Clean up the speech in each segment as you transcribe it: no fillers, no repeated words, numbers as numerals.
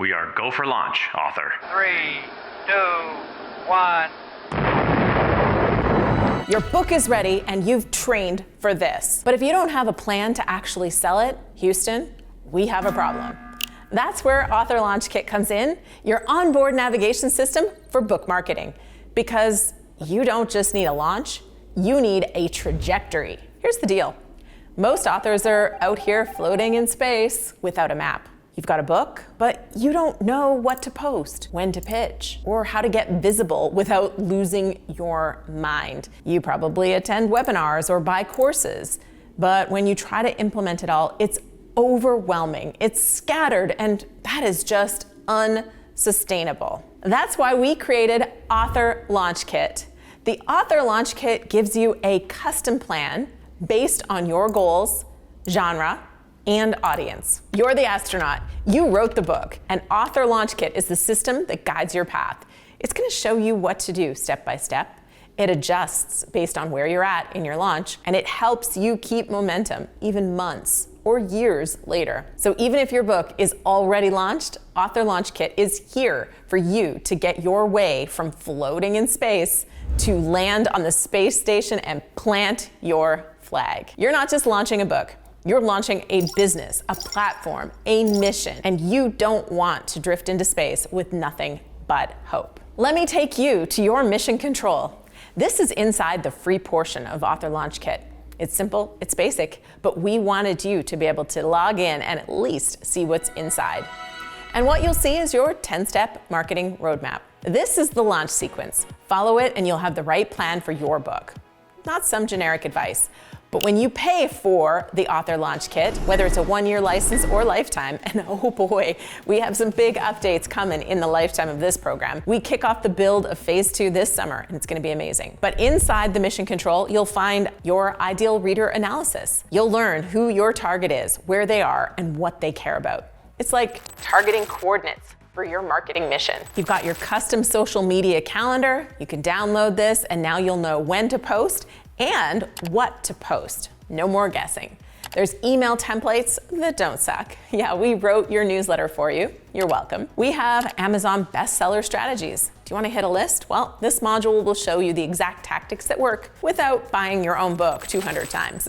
We are go for launch, author. 3, 2, 1. Your book is ready and you've trained for this. But if you don't have a plan to actually sell it, Houston, we have a problem. That's where Author Launch Kit comes in, your onboard navigation system for book marketing. Because you don't just need a launch, you need a trajectory. Here's the deal. Most authors are out here floating in space without a map. You've got a book, but you don't know what to post, when to pitch, or how to get visible without losing your mind. You probably attend webinars or buy courses, but when you try to implement it all, it's overwhelming, it's scattered, and that is just unsustainable. That's why we created Author Launch Kit. The Author Launch Kit gives you a custom plan based on your goals, genre, and audience. You're the astronaut. You wrote the book, and Author Launch Kit is the system that guides your path. It's going to show you what to do step by step. It adjusts based on where you're at in your launch, and it helps you keep momentum even months or years later. So even if your book is already launched, Author Launch Kit is here for you to get your way from floating in space to land on the space station and plant your flag. You're not just launching a book. You're launching a business, a platform, a mission, and you don't want to drift into space with nothing but hope. Let me take you to your mission control. This is inside the free portion of Author Launch Kit. It's simple, it's basic, but we wanted you to be able to log in and at least see what's inside. And what you'll see is your 10-step marketing roadmap. This is the launch sequence. Follow it and you'll have the right plan for your book. Not some generic advice. But when you pay for the Author Launch Kit, whether it's a 1-year license or lifetime, and oh boy, we have some big updates coming in the lifetime of this program. We kick off the build of phase 2 this summer, and it's gonna be amazing. But inside the mission control, you'll find your ideal reader analysis. You'll learn who your target is, where they are, and what they care about. It's like targeting coordinates for your marketing mission. You've got your custom social media calendar. You can download this, and now you'll know when to post and what to post. No more guessing. There's email templates that don't suck. Yeah, we wrote your newsletter for you. You're welcome. We have Amazon bestseller strategies. Do you want to hit a list? Well, this module will show you the exact tactics that work without buying your own book 200 times.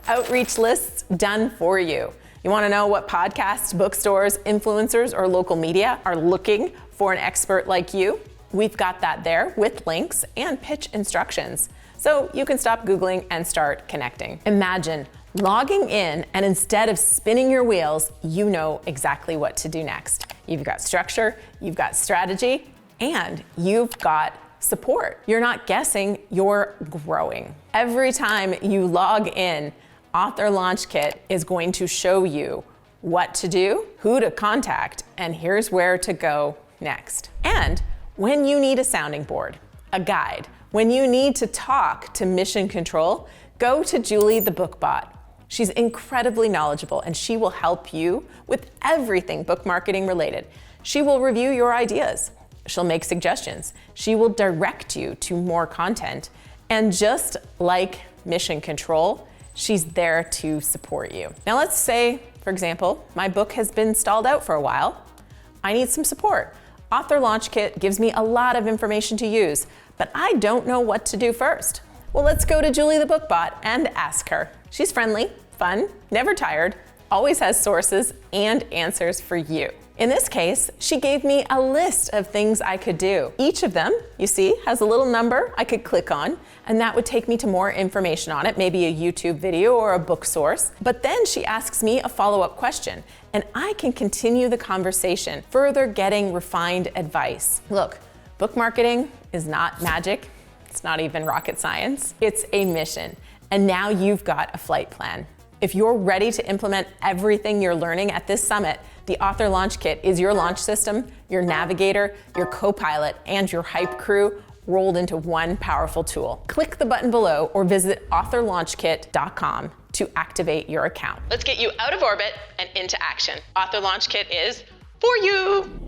Outreach lists done for you. You want to know what podcasts, bookstores, influencers, or local media are looking for an expert like you? We've got that there with links and pitch instructions. So you can stop Googling and start connecting. Imagine logging in and instead of spinning your wheels, you know exactly what to do next. You've got structure, you've got strategy, and you've got support. You're not guessing, you're growing. Every time you log in, Author Launch Kit is going to show you what to do, who to contact, and here's where to go next. And when you need a sounding board, a guide, when you need to talk to Mission Control, go to Julie the BookBot. She's incredibly knowledgeable and she will help you with everything book marketing related. She will review your ideas. She'll make suggestions. She will direct you to more content. And just like Mission Control, she's there to support you. Now let's say, for example, my book has been stalled out for a while. I need some support. Author Launch Kit gives me a lot of information to use, but I don't know what to do first. Well, let's go to Julie the BookBot and ask her. She's friendly, fun, never tired, always has sources and answers for you. In this case, she gave me a list of things I could do. Each of them, you see, has a little number I could click on, and that would take me to more information on it, maybe a YouTube video or a book source. But then she asks me a follow-up question, and I can continue the conversation, further getting refined advice. Look, book marketing is not magic. It's not even rocket science. It's a mission, and now you've got a flight plan. If you're ready to implement everything you're learning at this summit, the Author Launch Kit is your launch system, your navigator, your co-pilot, and your hype crew rolled into one powerful tool. Click the button below or visit authorlaunchkit.com to activate your account. Let's get you out of orbit and into action. Author Launch Kit is for you.